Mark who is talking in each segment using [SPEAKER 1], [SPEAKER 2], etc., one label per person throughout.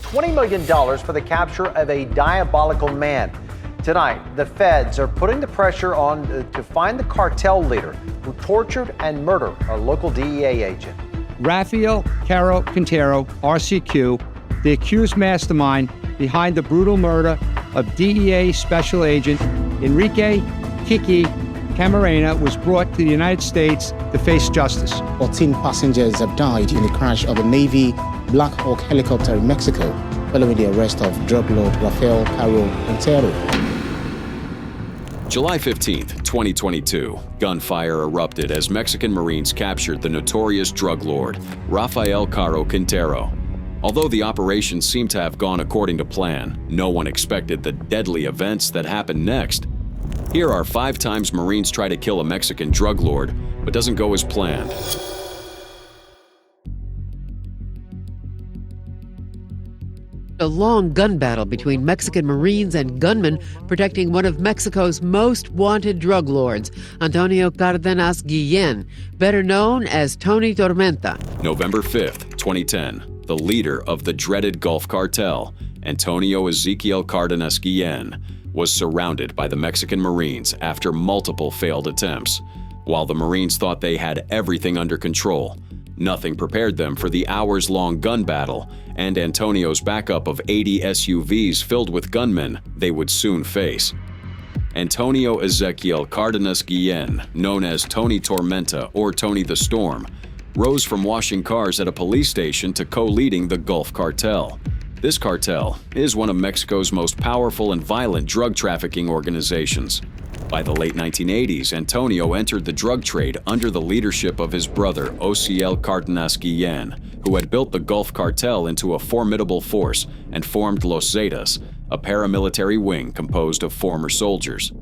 [SPEAKER 1] $20 million for the capture of a diabolical man. Tonight, the feds are putting the pressure on to find the cartel leader who tortured and murdered a local DEA agent.
[SPEAKER 2] Rafael Caro Quintero, RCQ, the accused mastermind behind the brutal murder of DEA Special Agent Enrique Kiki Camarena, was brought to the United States to face justice.
[SPEAKER 3] 14 passengers have died in the crash of a Navy Black Hawk helicopter in Mexico following the arrest of drug lord Rafael Caro Quintero.
[SPEAKER 4] July 15th, 2022, gunfire erupted as Mexican Marines captured the notorious drug lord, Rafael Caro Quintero. Although the operation seemed to have gone according to plan, no one expected the deadly events that happened next. Here are 5 times Marines try to kill a Mexican drug lord, but doesn't go as planned.
[SPEAKER 5] A long gun battle between Mexican Marines and gunmen protecting one of Mexico's most wanted drug lords, Antonio Cardenas Guillen, better known as Tony Tormenta.
[SPEAKER 4] November 5th, 2010, the leader of the dreaded Gulf Cartel, Antonio Ezequiel Cardenas Guillen, was surrounded by the Mexican Marines after multiple failed attempts. While the Marines thought they had everything under control, nothing prepared them for the hours-long gun battle and Antonio's backup of 80 SUVs filled with gunmen they would soon face. Antonio Ezequiel Cardenas Guillen, known as Tony Tormenta or Tony the Storm, rose from washing cars at a police station to co-leading the Gulf Cartel. This cartel is one of Mexico's most powerful and violent drug trafficking organizations. By the late 1980s, Antonio entered the drug trade under the leadership of his brother, Ociel Cardenas Guillen, who had built the Gulf Cartel into a formidable force and formed Los Zetas, a paramilitary wing composed of former soldiers.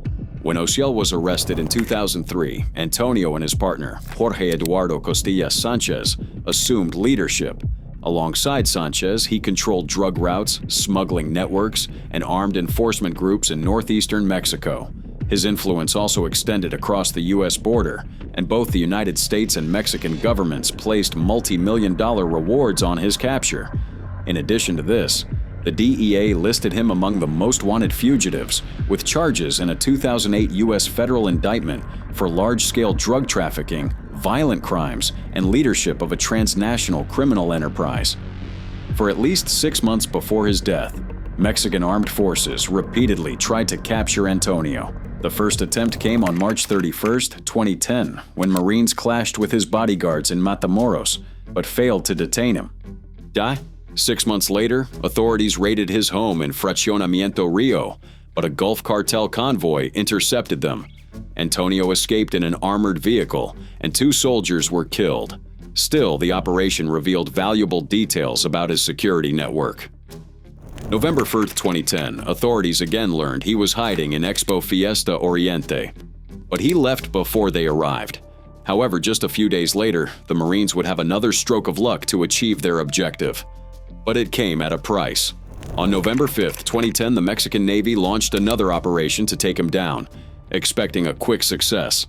[SPEAKER 4] When Ociel was arrested in 2003, Antonio and his partner, Jorge Eduardo Costilla Sanchez, assumed leadership. Alongside Sanchez, he controlled drug routes, smuggling networks, and armed enforcement groups in northeastern Mexico. His influence also extended across the U.S. border, and both the United States and Mexican governments placed multi-million-dollar rewards on his capture. In addition to this, the DEA listed him among the most wanted fugitives, with charges in a 2008 U.S. federal indictment for large-scale drug trafficking, violent crimes, and leadership of a transnational criminal enterprise. For at least 6 months before his death, Mexican armed forces repeatedly tried to capture Antonio. The first attempt came on March 31st, 2010, when Marines clashed with his bodyguards in Matamoros, but failed to detain him. 6 months later, authorities raided his home in Fraccionamiento Rio, but a Gulf Cartel convoy intercepted them. Antonio escaped in an armored vehicle, and 2 soldiers were killed. Still, the operation revealed valuable details about his security network. November 1st, 2010, authorities again learned he was hiding in Expo Fiesta Oriente, but he left before they arrived. However, just a few days later, the Marines would have another stroke of luck to achieve their objective. But it came at a price. On November 5th, 2010, the Mexican Navy launched another operation to take him down, expecting a quick success.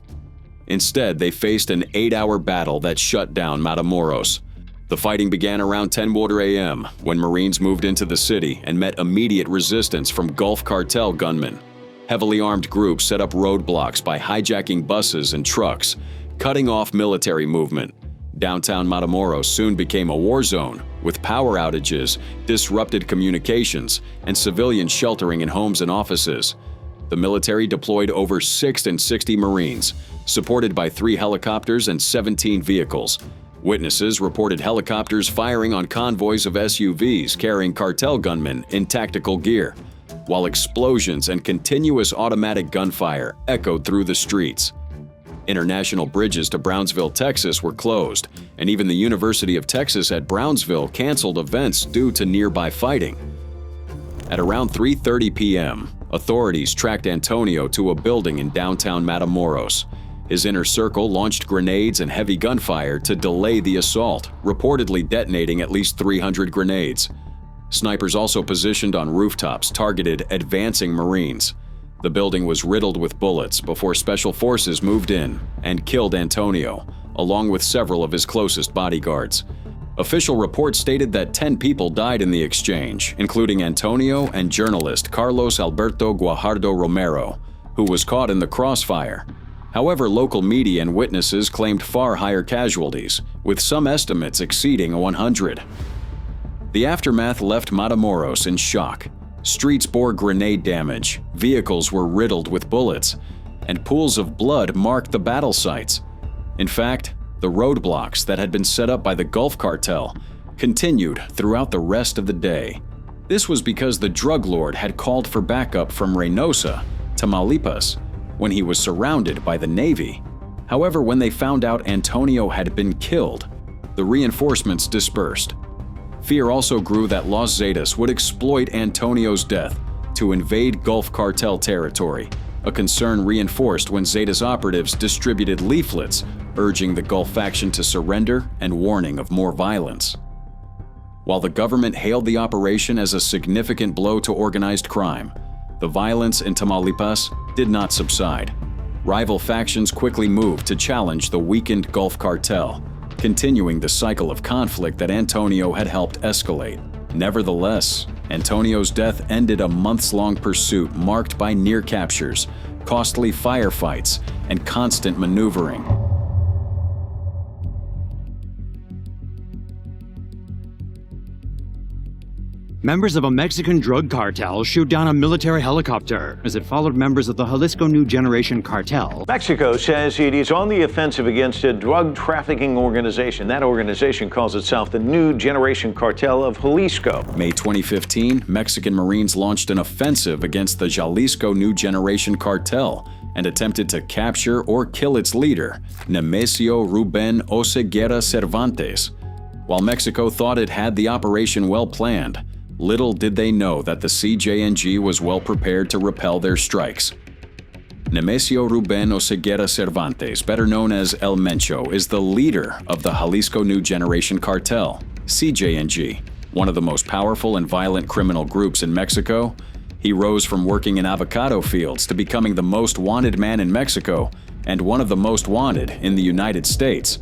[SPEAKER 4] Instead, they faced an 8-hour battle that shut down Matamoros. The fighting began around 10:00 a.m. when Marines moved into the city and met immediate resistance from Gulf Cartel gunmen. Heavily armed groups set up roadblocks by hijacking buses and trucks, cutting off military movement. Downtown Matamoros soon became a war zone, with power outages, disrupted communications, and civilians sheltering in homes and offices. The military deployed over 60 Marines, supported by 3 helicopters and 17 vehicles. Witnesses reported helicopters firing on convoys of SUVs carrying cartel gunmen in tactical gear, while explosions and continuous automatic gunfire echoed through the streets. International bridges to Brownsville, Texas were closed, and even the University of Texas at Brownsville canceled events due to nearby fighting. At around 3:30 p.m., authorities tracked Antonio to a building in downtown Matamoros. His inner circle launched grenades and heavy gunfire to delay the assault, reportedly detonating at least 300 grenades. Snipers also positioned on rooftops targeted advancing Marines. The building was riddled with bullets before special forces moved in and killed Antonio, along with several of his closest bodyguards. Official reports stated that 10 people died in the exchange, including Antonio and journalist Carlos Alberto Guajardo Romero, who was caught in the crossfire. However, local media and witnesses claimed far higher casualties, with some estimates exceeding 100. The aftermath left Matamoros in shock. Streets bore grenade damage, vehicles were riddled with bullets, and pools of blood marked the battle sites. In fact, the roadblocks that had been set up by the Gulf Cartel continued throughout the rest of the day. This was because the drug lord had called for backup from Reynosa, Tamaulipas, when he was surrounded by the Navy. However, when they found out Antonio had been killed, the reinforcements dispersed. Fear also grew that Los Zetas would exploit Antonio's death to invade Gulf Cartel territory, a concern reinforced when Zetas operatives distributed leaflets urging the Gulf faction to surrender and warning of more violence. While the government hailed the operation as a significant blow to organized crime, the violence in Tamaulipas did not subside. Rival factions quickly moved to challenge the weakened Gulf Cartel, continuing the cycle of conflict that Antonio had helped escalate. Nevertheless, Antonio's death ended a months-long pursuit marked by near captures, costly firefights, and constant maneuvering.
[SPEAKER 6] Members of a Mexican drug cartel shoot down a military helicopter as it followed members of the Jalisco New Generation cartel.
[SPEAKER 7] Mexico says it is on the offensive against a drug trafficking organization. That organization calls itself the New Generation Cartel of Jalisco.
[SPEAKER 4] May 2015, Mexican Marines launched an offensive against the Jalisco New Generation Cartel and attempted to capture or kill its leader, Nemesio Ruben Oseguera Cervantes. While Mexico thought it had the operation well planned, little did they know that the CJNG was well prepared to repel their strikes. Nemesio Ruben Oseguera Cervantes, better known as El Mencho, is the leader of the Jalisco New Generation Cartel, CJNG, one of the most powerful and violent criminal groups in Mexico. He rose from working in avocado fields to becoming the most wanted man in Mexico and one of the most wanted in the United States.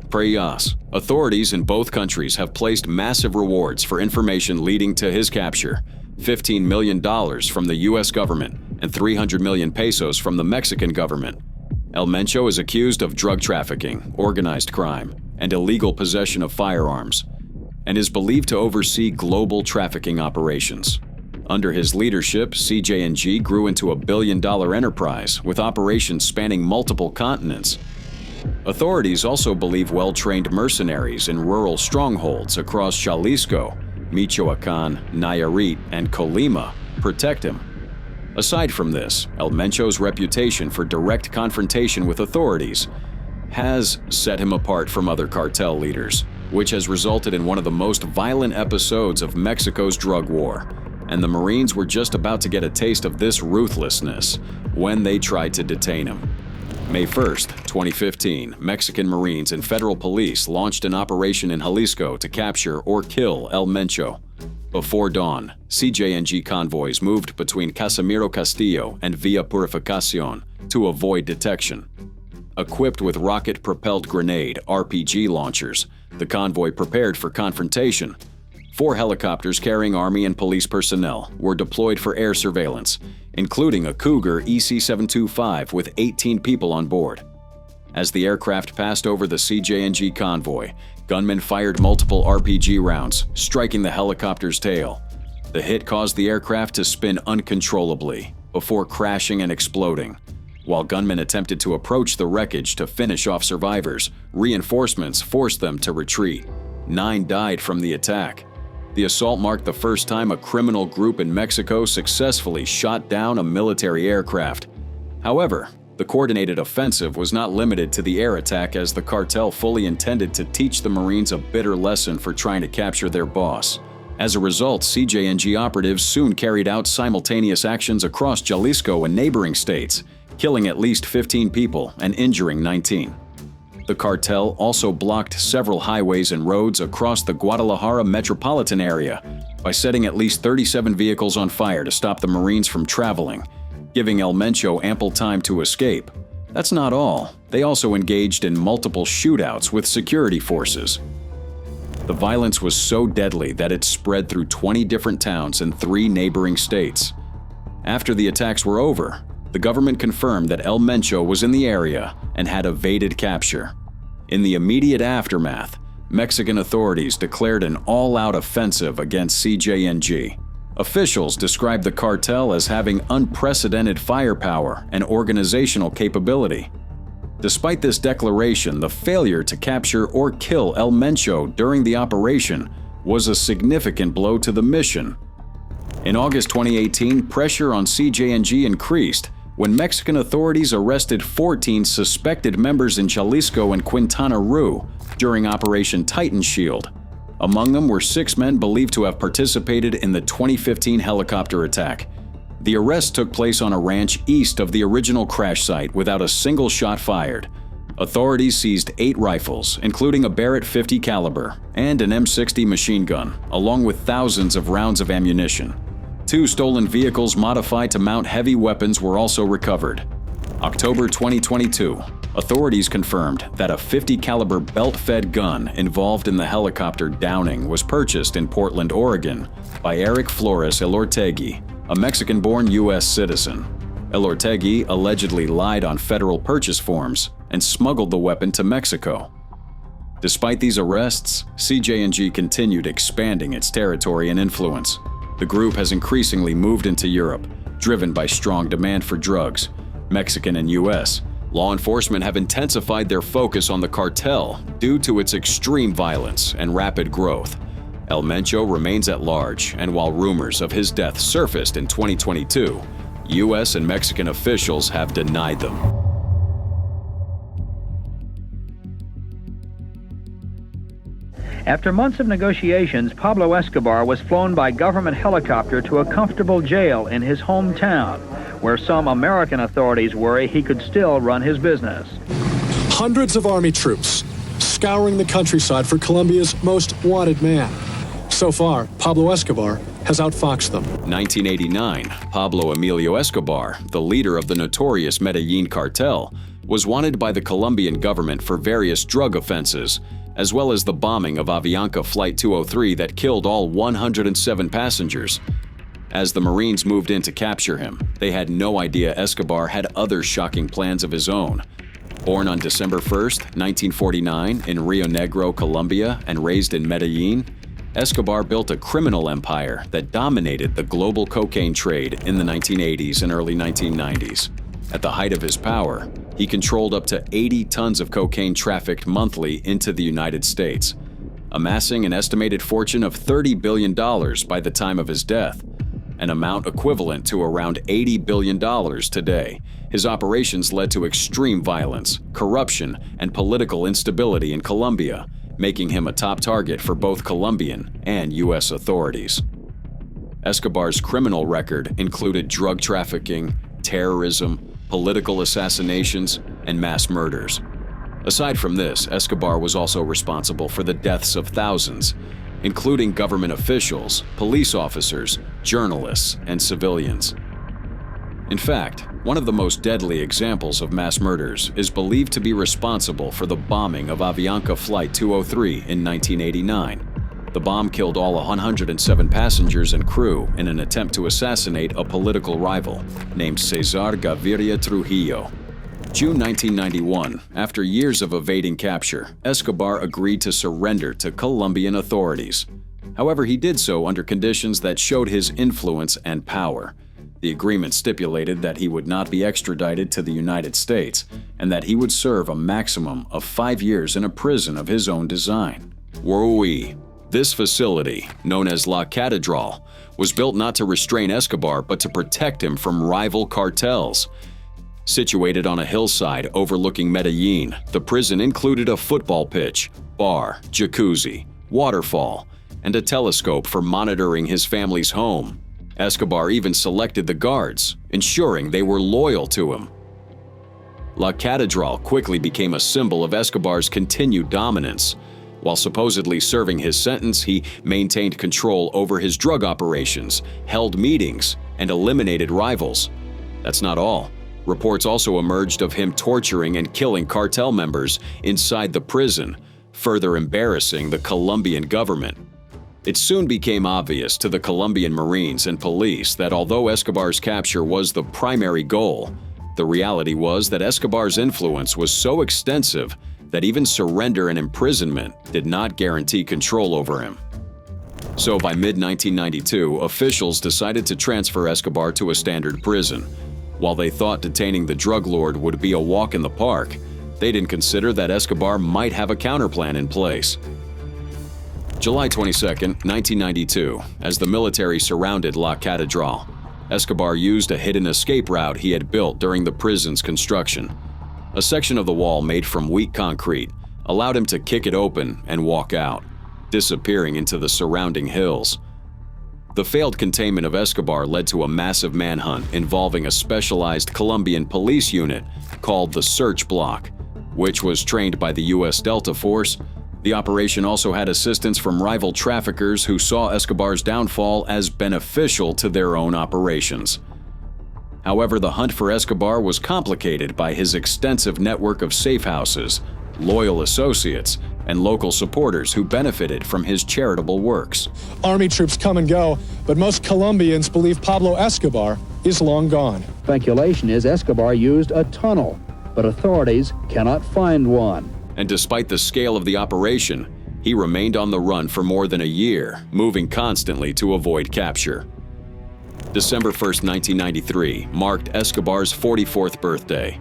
[SPEAKER 4] Prayas. Authorities in both countries have placed massive rewards for information leading to his capture, $15 million from the U.S. government and 300 million pesos from the Mexican government. El Mencho is accused of drug trafficking, organized crime, and illegal possession of firearms, and is believed to oversee global trafficking operations. Under his leadership, CJNG grew into a billion-dollar enterprise with operations spanning multiple continents. Authorities also believe well-trained mercenaries in rural strongholds across Jalisco, Michoacán, Nayarit, and Colima protect him. Aside from this, El Mencho's reputation for direct confrontation with authorities has set him apart from other cartel leaders, which has resulted in one of the most violent episodes of Mexico's drug war. And the Marines were just about to get a taste of this ruthlessness when they tried to detain him. May 1st, 2015, Mexican Marines and federal police launched an operation in Jalisco to capture or kill El Mencho. Before dawn, CJNG convoys moved between Casimiro Castillo and Villa Purificación to avoid detection. Equipped with rocket-propelled grenade (RPG) launchers, the convoy prepared for confrontation. 4 helicopters carrying Army and police personnel were deployed for air surveillance, including a Cougar EC-725 with 18 people on board. As the aircraft passed over the CJNG convoy, gunmen fired multiple RPG rounds, striking the helicopter's tail. The hit caused the aircraft to spin uncontrollably before crashing and exploding. While gunmen attempted to approach the wreckage to finish off survivors, reinforcements forced them to retreat. 9 died from the attack. The assault marked the first time a criminal group in Mexico successfully shot down a military aircraft. However, the coordinated offensive was not limited to the air attack, as the cartel fully intended to teach the Marines a bitter lesson for trying to capture their boss. As a result, CJNG operatives soon carried out simultaneous actions across Jalisco and neighboring states, killing at least 15 people and injuring 19. The cartel also blocked several highways and roads across the Guadalajara metropolitan area by setting at least 37 vehicles on fire to stop the Marines from traveling, giving El Mencho ample time to escape. That's not all. They also engaged in multiple shootouts with security forces. The violence was so deadly that it spread through 20 different towns in 3 neighboring states. After the attacks were over, the government confirmed that El Mencho was in the area and had evaded capture. In the immediate aftermath, Mexican authorities declared an all-out offensive against CJNG. Officials described the cartel as having unprecedented firepower and organizational capability. Despite this declaration, the failure to capture or kill El Mencho during the operation was a significant blow to the mission. In August 2018, pressure on CJNG increased when Mexican authorities arrested 14 suspected members in Jalisco and Quintana Roo during Operation Titan Shield. Among them were 6 men believed to have participated in the 2015 helicopter attack. The arrest took place on a ranch east of the original crash site without a single shot fired. Authorities seized 8 rifles, including a Barrett 50 caliber and an M60 machine gun, along with thousands of rounds of ammunition. 2 stolen vehicles modified to mount heavy weapons were also recovered. October 2022, authorities confirmed that a 50 caliber belt-fed gun involved in the helicopter downing was purchased in Portland, Oregon by Eric Flores Elortegui, a Mexican-born U.S. citizen. Elortegui allegedly lied on federal purchase forms and smuggled the weapon to Mexico. Despite these arrests, CJNG continued expanding its territory and influence. The group has increasingly moved into Europe, driven by strong demand for drugs. Mexican and U.S. law enforcement have intensified their focus on the cartel due to its extreme violence and rapid growth. El Mencho remains at large, and while rumors of his death surfaced in 2022, U.S. and Mexican officials have denied them.
[SPEAKER 8] After months of negotiations, Pablo Escobar was flown by government helicopter to a comfortable jail in his hometown, where some American authorities worry he could still run his business.
[SPEAKER 9] Hundreds of army troops scouring the countryside for Colombia's most wanted man. So far, Pablo Escobar has outfoxed them.
[SPEAKER 4] 1989, Pablo Emilio Escobar, the leader of the notorious Medellin cartel, was wanted by the Colombian government for various drug offenses, as well as the bombing of Avianca Flight 203 that killed all 107 passengers. As the Marines moved in to capture him, they had no idea Escobar had other shocking plans of his own. Born on December 1, 1949, in Rio Negro, Colombia, and raised in Medellin, Escobar built a criminal empire that dominated the global cocaine trade in the 1980s and early 1990s. At the height of his power, he controlled up to 80 tons of cocaine trafficked monthly into the United States, amassing an estimated fortune of $30 billion by the time of his death, an amount equivalent to around $80 billion today. His operations led to extreme violence, corruption, and political instability in Colombia, making him a top target for both Colombian and U.S. authorities. Escobar's criminal record included drug trafficking, terrorism, political assassinations, and mass murders. Aside from this, Escobar was also responsible for the deaths of thousands, including government officials, police officers, journalists, and civilians. In fact, one of the most deadly examples of mass murders is believed to be responsible for the bombing of Avianca Flight 203 in 1989. The bomb killed all 107 passengers and crew in an attempt to assassinate a political rival named Cesar Gaviria Trujillo. June 1991, after years of evading capture, Escobar agreed to surrender to Colombian authorities. However, he did so under conditions that showed his influence and power. The agreement stipulated that he would not be extradited to the United States and that he would serve a maximum of 5 years in a prison of his own design. Worui. This facility, known as La Catedral, was built not to restrain Escobar but to protect him from rival cartels. Situated on a hillside overlooking Medellin, the prison included a football pitch, bar, jacuzzi, waterfall, and a telescope for monitoring his family's home. Escobar even selected the guards, ensuring they were loyal to him. La Catedral quickly became a symbol of Escobar's continued dominance. While supposedly serving his sentence, he maintained control over his drug operations, held meetings, and eliminated rivals. That's not all. Reports also emerged of him torturing and killing cartel members inside the prison, further embarrassing the Colombian government. It soon became obvious to the Colombian Marines and police that although Escobar's capture was the primary goal, the reality was that Escobar's influence was so extensive that even surrender and imprisonment did not guarantee control over him. So by mid-1992, officials decided to transfer Escobar to a standard prison. While they thought detaining the drug lord would be a walk in the park, they didn't consider that Escobar might have a counterplan in place. July 22, 1992, as the military surrounded La Catedral, Escobar used a hidden escape route he had built during the prison's construction. A section of the wall made from weak concrete allowed him to kick it open and walk out, disappearing into the surrounding hills. The failed containment of Escobar led to a massive manhunt involving a specialized Colombian police unit called the Search Block, which was trained by the U.S. Delta Force. The operation also had assistance from rival traffickers who saw Escobar's downfall as beneficial to their own operations. However, the hunt for Escobar was complicated by his extensive network of safe houses, loyal associates, and local supporters who benefited from his charitable works.
[SPEAKER 9] Army troops come and go, but most Colombians believe Pablo Escobar is long gone.
[SPEAKER 8] Speculation is Escobar used a tunnel, but authorities cannot find one.
[SPEAKER 4] And despite the scale of the operation, he remained on the run for more than a year, moving constantly to avoid capture. December 1, 1993, marked Escobar's 44th birthday.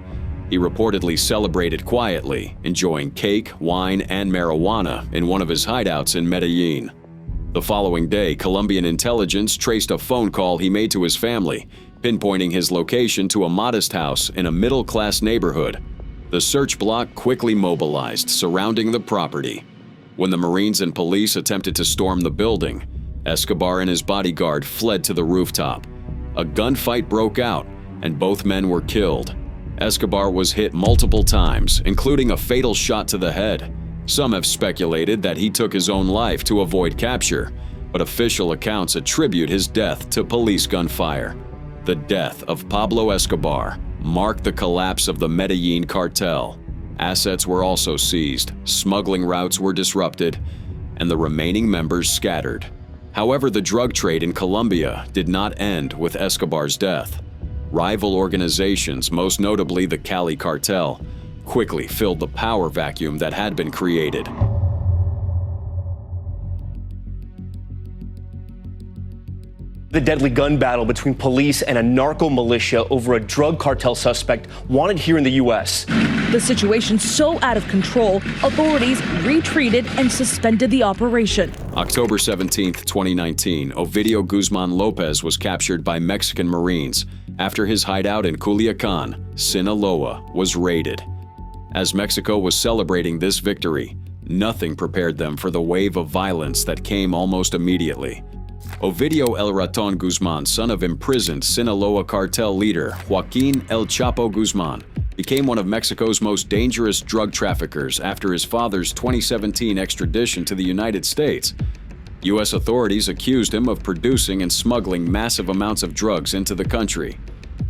[SPEAKER 4] He reportedly celebrated quietly, enjoying cake, wine, and marijuana in one of his hideouts in Medellin. The following day, Colombian intelligence traced a phone call he made to his family, pinpointing his location to a modest house in a middle-class neighborhood. The search block quickly mobilized, surrounding the property. When the Marines and police attempted to storm the building, Escobar and his bodyguard fled to the rooftop. A gunfight broke out, and both men were killed. Escobar was hit multiple times, including a fatal shot to the head. Some have speculated that he took his own life to avoid capture, but official accounts attribute his death to police gunfire. The death of Pablo Escobar marked the collapse of the Medellin cartel. Assets were also seized, smuggling routes were disrupted, and the remaining members scattered. However, the drug trade in Colombia did not end with Escobar's death. Rival organizations, most notably the Cali cartel, quickly filled the power vacuum that had been created.
[SPEAKER 10] The deadly gun battle between police and a narco militia over a drug cartel suspect wanted here in the U.S.
[SPEAKER 11] The situation so out of control, authorities retreated and suspended the operation.
[SPEAKER 4] October 17, 2019, Ovidio Guzman Lopez was captured by Mexican Marines after his hideout in Culiacan, Sinaloa, was raided. As Mexico was celebrating this victory, nothing prepared them for the wave of violence that came almost immediately. Ovidio El Raton Guzman, son of imprisoned Sinaloa cartel leader Joaquin El Chapo Guzman, became one of Mexico's most dangerous drug traffickers after his father's 2017 extradition to the United States. U.S. authorities accused him of producing and smuggling massive amounts of drugs into the country.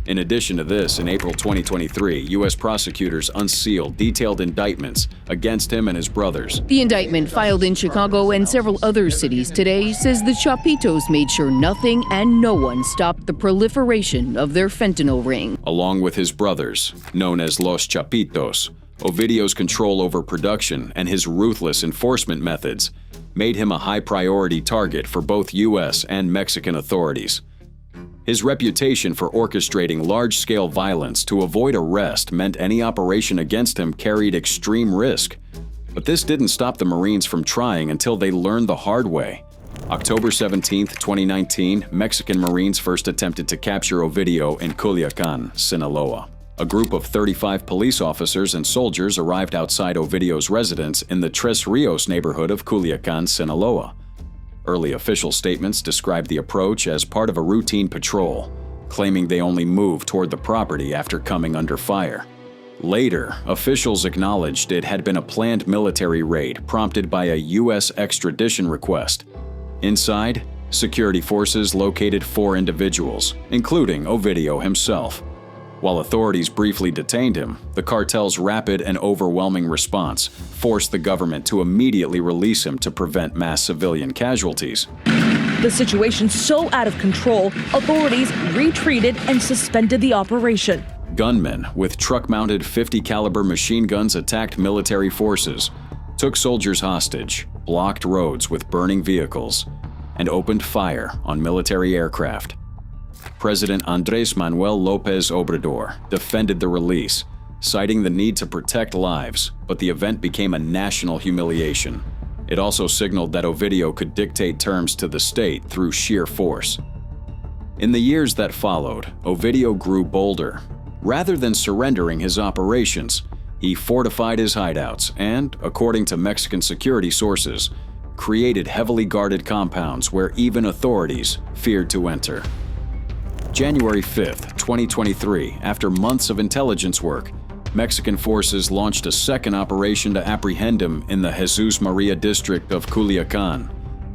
[SPEAKER 4] In addition to this, in April 2023, U.S. prosecutors unsealed detailed indictments against him and his brothers.
[SPEAKER 12] The indictment filed in Chicago and several other cities today says the Chapitos made sure nothing and no one stopped the proliferation of their fentanyl ring.
[SPEAKER 4] Along with his brothers, known as Los Chapitos, Ovidio's control over production and his ruthless enforcement methods made him a high-priority target for both U.S. and Mexican authorities. His reputation for orchestrating large-scale violence to avoid arrest meant any operation against him carried extreme risk. But this didn't stop the Marines from trying until they learned the hard way. October 17, 2019, Mexican Marines first attempted to capture Ovidio in Culiacan, Sinaloa. A group of 35 police officers and soldiers arrived outside Ovidio's residence in the Tres Rios neighborhood of Culiacan, Sinaloa. Early official statements described the approach as part of a routine patrol, claiming they only moved toward the property after coming under fire. Later, officials acknowledged it had been a planned military raid prompted by a U.S. extradition request. Inside, security forces located 4 individuals, including Ovidio himself. While authorities briefly detained him, the cartel's rapid and overwhelming response forced the government to immediately release him to prevent mass civilian casualties.
[SPEAKER 11] The situation so out of control, authorities retreated and suspended the operation.
[SPEAKER 4] Gunmen with truck-mounted .50 caliber machine guns attacked military forces, took soldiers hostage, blocked roads with burning vehicles, and opened fire on military aircraft. President Andrés Manuel López Obrador defended the release, citing the need to protect lives, but the event became a national humiliation. It also signaled that Ovidio could dictate terms to the state through sheer force. In the years that followed, Ovidio grew bolder. Rather than surrendering his operations, he fortified his hideouts and, according to Mexican security sources, created heavily guarded compounds where even authorities feared to enter. January 5, 2023, after months of intelligence work, Mexican forces launched a second operation to apprehend him in the Jesus Maria district of Culiacán.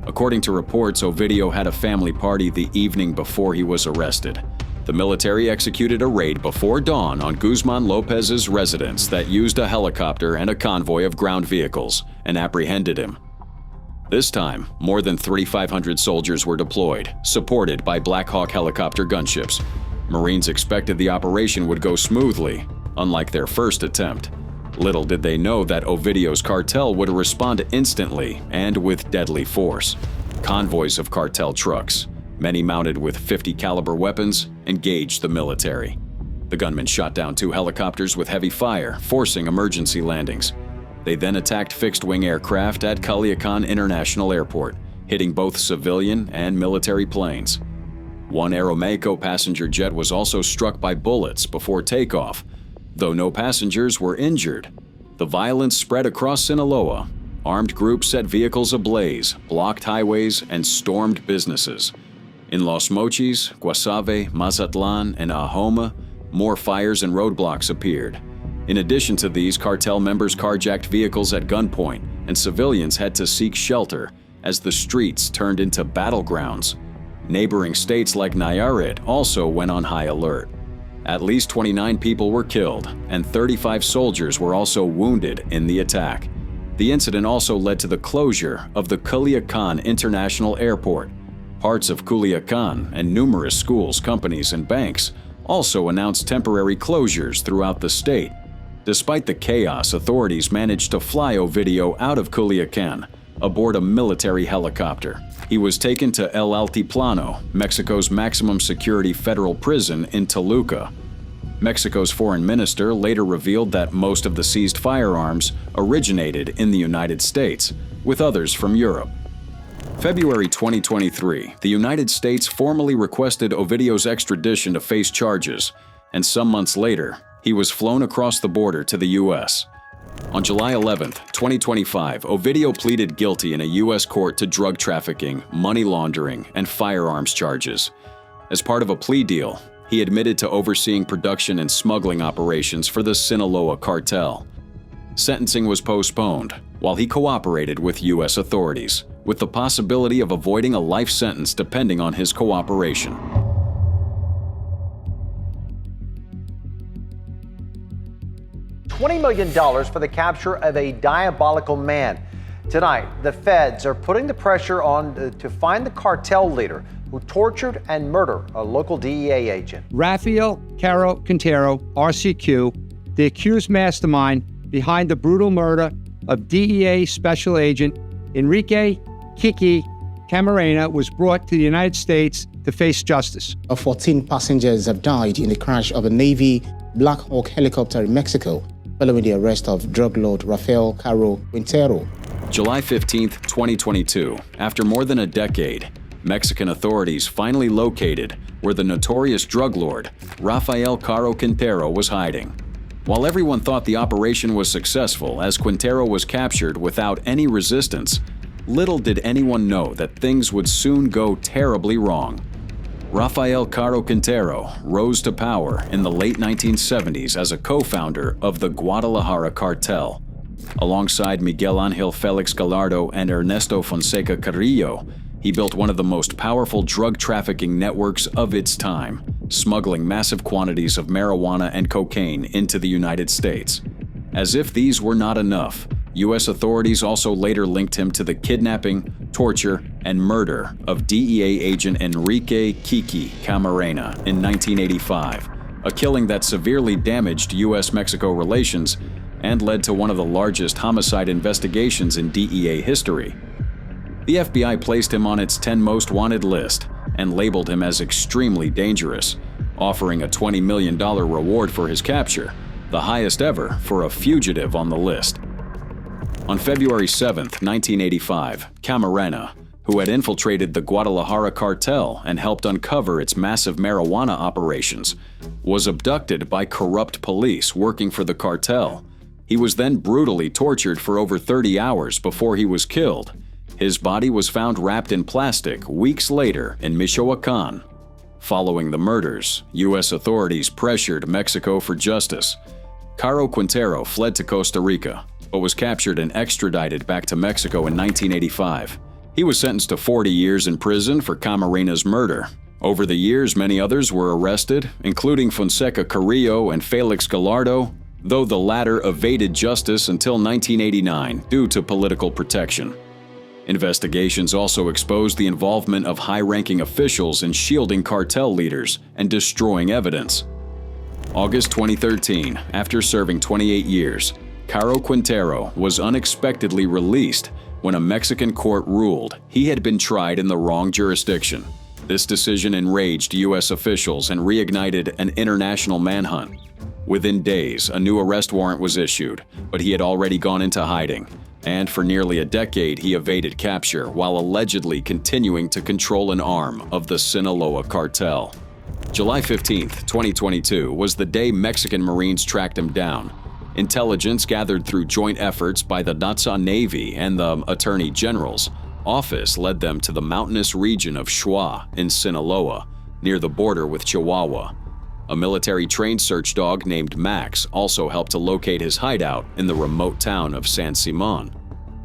[SPEAKER 4] According to reports, Ovidio had a family party the evening before he was arrested. The military executed a raid before dawn on Guzman Lopez's residence that used a helicopter and a convoy of ground vehicles and apprehended him. This time, more than 3,500 soldiers were deployed, supported by Black Hawk helicopter gunships. Marines expected the operation would go smoothly, unlike their first attempt. Little did they know that Ovidio's cartel would respond instantly and with deadly force. Convoys of cartel trucks, many mounted with .50 caliber weapons, engaged the military. The gunmen shot down 2 helicopters with heavy fire, forcing emergency landings. They then attacked fixed-wing aircraft at Culiacán International Airport, hitting both civilian and military planes. One Aeromexico passenger jet was also struck by bullets before takeoff, though no passengers were injured. The violence spread across Sinaloa. Armed groups set vehicles ablaze, blocked highways, and stormed businesses. In Los Mochis, Guasave, Mazatlan, and Ahoma, more fires and roadblocks appeared. In addition to these, cartel members carjacked vehicles at gunpoint, and civilians had to seek shelter as the streets turned into battlegrounds. Neighboring states like Nayarit also went on high alert. At least 29 people were killed, and 35 soldiers were also wounded in the attack. The incident also led to the closure of the Culiacán International Airport. Parts of Culiacán and numerous schools, companies, and banks also announced temporary closures throughout the state. Despite the chaos, authorities managed to fly Ovidio out of Culiacán aboard a military helicopter. He was taken to El Altiplano, Mexico's maximum security federal prison in Toluca. Mexico's foreign minister later revealed that most of the seized firearms originated in the United States, with others from Europe. February 2023, the United States formally requested Ovidio's extradition to face charges, and some months later, he was flown across the border to the U.S. On July 11, 2025, Ovidio pleaded guilty in a U.S. court to drug trafficking, money laundering, and firearms charges. As part of a plea deal, he admitted to overseeing production and smuggling operations for the Sinaloa cartel. Sentencing was postponed while he cooperated with U.S. authorities, with the possibility of avoiding a life sentence depending on his cooperation.
[SPEAKER 1] $20 million for the capture of a diabolical man. Tonight, the feds are putting the pressure on to find the cartel leader who tortured and murdered a local DEA agent.
[SPEAKER 2] Rafael Caro Quintero, RCQ, the accused mastermind behind the brutal murder of DEA Special Agent Enrique Kiki Camarena, was brought to the United States to face justice.
[SPEAKER 3] 14 passengers have died in the crash of a Navy Black Hawk helicopter in Mexico, following the arrest of drug lord Rafael Caro Quintero.
[SPEAKER 4] July 15, 2022, after more than a decade, Mexican authorities finally located where the notorious drug lord Rafael Caro Quintero was hiding. While everyone thought the operation was successful as Quintero was captured without any resistance, little did anyone know that things would soon go terribly wrong. Rafael Caro Quintero rose to power in the late 1970s as a co-founder of the Guadalajara cartel. Alongside Miguel Ángel Félix Gallardo and Ernesto Fonseca Carrillo, he built one of the most powerful drug trafficking networks of its time, smuggling massive quantities of marijuana and cocaine into the United States. As if these were not enough, U.S. authorities also later linked him to the kidnapping, torture, and murder of DEA agent Enrique "Kiki" Camarena in 1985, a killing that severely damaged U.S.-Mexico relations and led to one of the largest homicide investigations in DEA history. The FBI placed him on its 10 most wanted list and labeled him as extremely dangerous, offering a $20 million reward for his capture, the highest ever for a fugitive on the list. On February 7, 1985, Camarena, who had infiltrated the Guadalajara cartel and helped uncover its massive marijuana operations, was abducted by corrupt police working for the cartel. He was then brutally tortured for over 30 hours before he was killed. His body was found wrapped in plastic weeks later in Michoacán. Following the murders, U.S. authorities pressured Mexico for justice. Caro Quintero fled to Costa Rica, but was captured and extradited back to Mexico in 1985. He was sentenced to 40 years in prison for Camarena's murder. Over the years, many others were arrested, including Fonseca Carrillo and Felix Gallardo, though the latter evaded justice until 1989 due to political protection. Investigations also exposed the involvement of high-ranking officials in shielding cartel leaders and destroying evidence. August 2013, after serving 28 years, Caro Quintero was unexpectedly released when a Mexican court ruled he had been tried in the wrong jurisdiction. This decision enraged U.S. officials and reignited an international manhunt. Within days, a new arrest warrant was issued, but he had already gone into hiding, and for nearly a decade he evaded capture while allegedly continuing to control an arm of the Sinaloa cartel. July 15, 2022 was the day Mexican Marines tracked him down. Intelligence gathered through joint efforts by the Natsat Navy and the Attorney General's office led them to the mountainous region of Xua in Sinaloa, near the border with Chihuahua. A military-trained search dog named Max also helped to locate his hideout in the remote town of San Simon.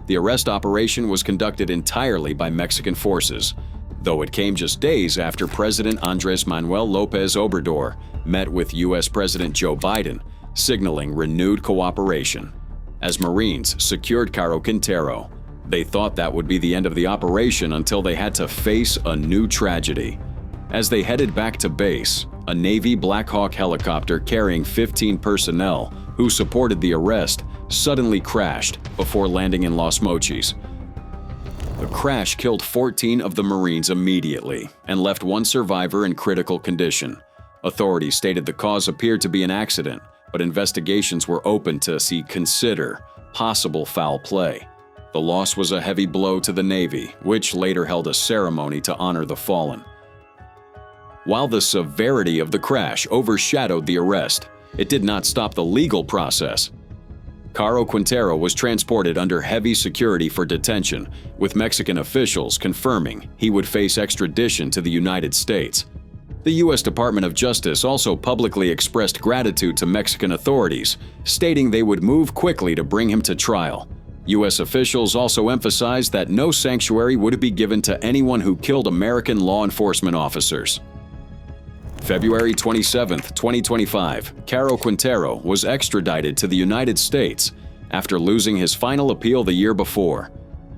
[SPEAKER 4] The arrest operation was conducted entirely by Mexican forces, though it came just days after President Andrés Manuel López Obrador met with U.S. President Joe Biden, signaling renewed cooperation. As Marines secured Caro Quintero, they thought that would be the end of the operation until they had to face a new tragedy. As they headed back to base, a Navy Black Hawk helicopter carrying 15 personnel who supported the arrest suddenly crashed before landing in Los Mochis. The crash killed 14 of the Marines immediately and left one survivor in critical condition. Authorities stated the cause appeared to be an accident, but investigations were open to consider possible foul play. The loss was a heavy blow to the Navy, which later held a ceremony to honor the fallen. While the severity of the crash overshadowed the arrest, it did not stop the legal process. Caro Quintero was transported under heavy security for detention, with Mexican officials confirming he would face extradition to the United States. The U.S. Department of Justice also publicly expressed gratitude to Mexican authorities, stating they would move quickly to bring him to trial. U.S. officials also emphasized that no sanctuary would be given to anyone who killed American law enforcement officers. February 27, 2025, Caro Quintero was extradited to the United States after losing his final appeal the year before.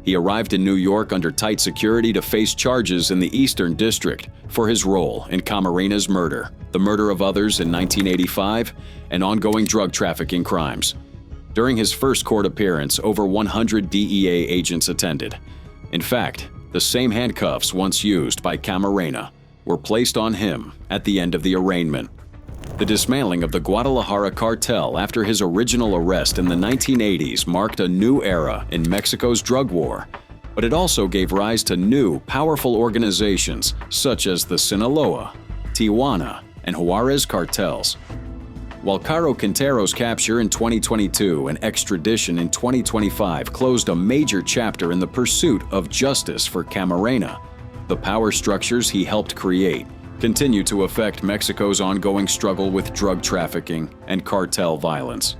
[SPEAKER 4] He arrived in New York under tight security to face charges in the Eastern District for his role in Camarena's murder, the murder of others in 1985, and ongoing drug trafficking crimes. During his first court appearance, over 100 DEA agents attended. In fact, the same handcuffs once used by Camarena were placed on him at the end of the arraignment. The dismantling of the Guadalajara cartel after his original arrest in the 1980s marked a new era in Mexico's drug war, but it also gave rise to new, powerful organizations such as the Sinaloa, Tijuana, and Juarez cartels. While Caro Quintero's capture in 2022 and extradition in 2025 closed a major chapter in the pursuit of justice for Camarena, the power structures he helped create continue to affect Mexico's ongoing struggle with drug trafficking and cartel violence.